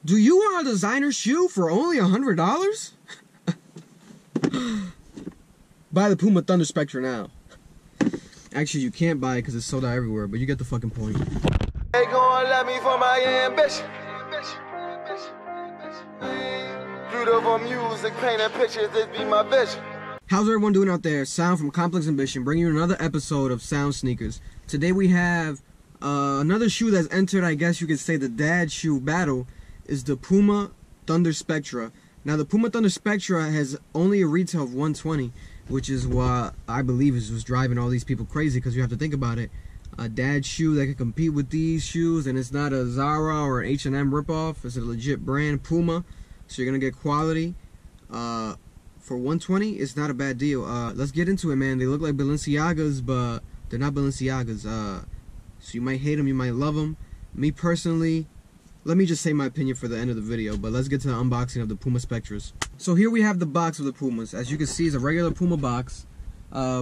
Do you want a designer shoe for only $100? Buy the Puma Thunder Spectra now. Actually, you can't buy it because it's sold out everywhere, but you get the fucking point. They gon' love me for my ambition. Beautiful music, painting pictures, this be my vision. How's everyone doing out there? Sound from Complex Ambition, bringing you another episode of Sound Sneakers. Today we have another shoe that's entered, I guess you could say, the dad shoe battle, is the Puma Thunder Spectra. Now the Puma Thunder Spectra has only a retail of $120, which is what I believe was driving all these people crazy, because you have to think about it. A dad shoe that can compete with these shoes, and it's not a Zara or an H&M ripoff. It's a legit brand, Puma, so you're gonna get quality. For $120, it's not a bad deal. Let's get into it, man. They look like Balenciagas, but they're not Balenciagas. So you might hate them, you might love them. Me personally, let me just say my opinion for the end of the video, but let's get to the unboxing of the Puma Spectras. So here we have the box of the Pumas. As you can see, it's a regular Puma box.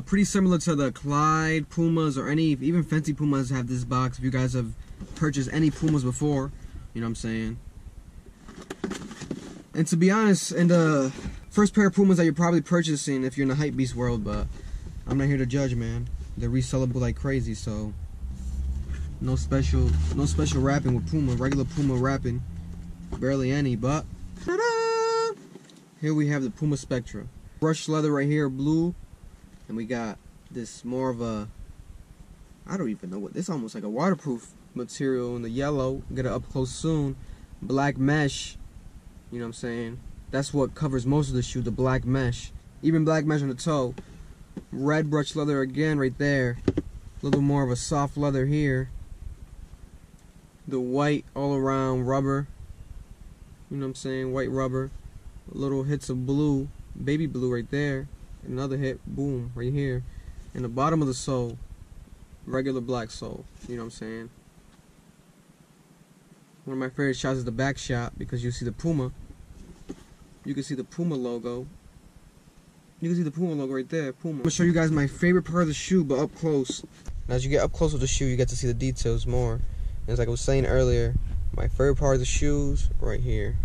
Pretty similar to the Clyde Pumas, or even Fenty Pumas have this box. If you guys have purchased any Pumas before, you know what I'm saying. And to be honest, in the first pair of Pumas that you're probably purchasing if you're in the hype beast world, but I'm not here to judge, man. They're resellable like crazy, so no special wrapping with Puma. Regular Puma wrapping, barely any. But ta-da! Here we have the Puma Spectra. Brushed leather right here, blue, and we got this more of a, I don't even know what this, almost like a waterproof material in the yellow. Get it up close soon. Black mesh. You know what I'm saying? That's what covers most of the shoe, the black mesh. Even black mesh on the toe. Red brushed leather again right there. A little more of a soft leather here. The white all around rubber. You know what I'm saying? White rubber. Little hits of blue. Baby blue right there. Another hit. Boom. Right here. And the bottom of the sole. Regular black sole. You know what I'm saying? One of my favorite shots is the back shot, because you see the Puma. You can see the Puma logo. You can see the Puma logo right there, Puma. I'm gonna show you guys my favorite part of the shoe, but up close. And as you get up close with the shoe, you get to see the details more. And as like I was saying earlier, my favorite part of the shoes, right here.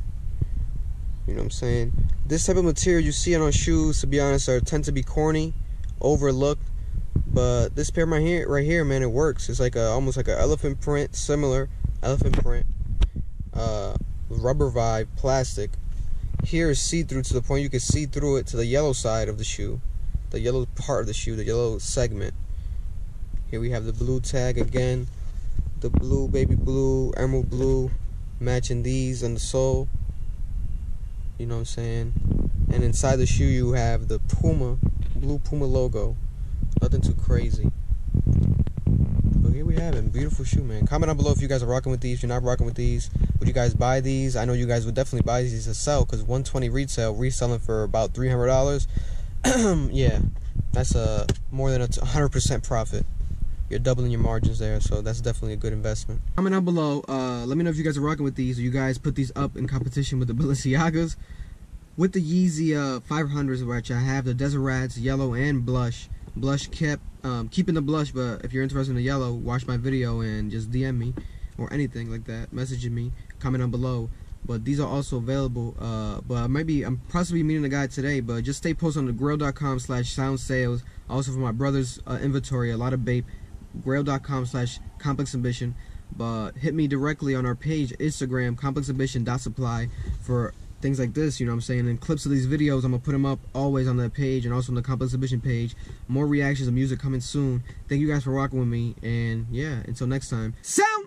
You know what I'm saying? This type of material you see on shoes, to be honest, tend to be corny, overlooked. But this pair right here, man, it works. It's like almost like an elephant print, similar elephant print. Rubber vibe, plastic. Here is see-through to the point you can see through it to the yellow side of the shoe, the yellow part of the shoe, the yellow segment. Here we have the blue tag again, the blue, baby blue, emerald blue, matching these on the sole. You know what I'm saying? And inside the shoe you have the Puma, blue Puma logo. Nothing too crazy. But here we have it. Beautiful shoe, man. Comment down below if you guys are rocking with these. If you're not rocking with these, would you guys buy these? I know you guys would definitely buy these to sell, because $120 retail, reselling for about $300. Yeah, that's more than a 100% profit. You're doubling your margins there, so that's definitely a good investment. Comment down below. Let me know if you guys are rocking with these, or you guys put these up in competition with the Balenciagas. With the Yeezy 500s, which I have the Desert Rats, yellow and blush. Blush kept keeping the blush, but if you're interested in the yellow, watch my video and just DM me or anything like that, messaging me, comment down below. But these are also available. But I'm possibly meeting a guy today, but just stay posted on the grail.com/sound sales. Also for my brother's inventory, a lot of bape, grail.com/complex ambition. But hit me directly on our page, Instagram, complexambition.supply, for things like this, you know what I'm saying, and clips of these videos. I'm gonna put them up always on that page, and also on the Complex Ambition page. More reactions of music coming soon. Thank you guys for rocking with me, and yeah, until next time, sound.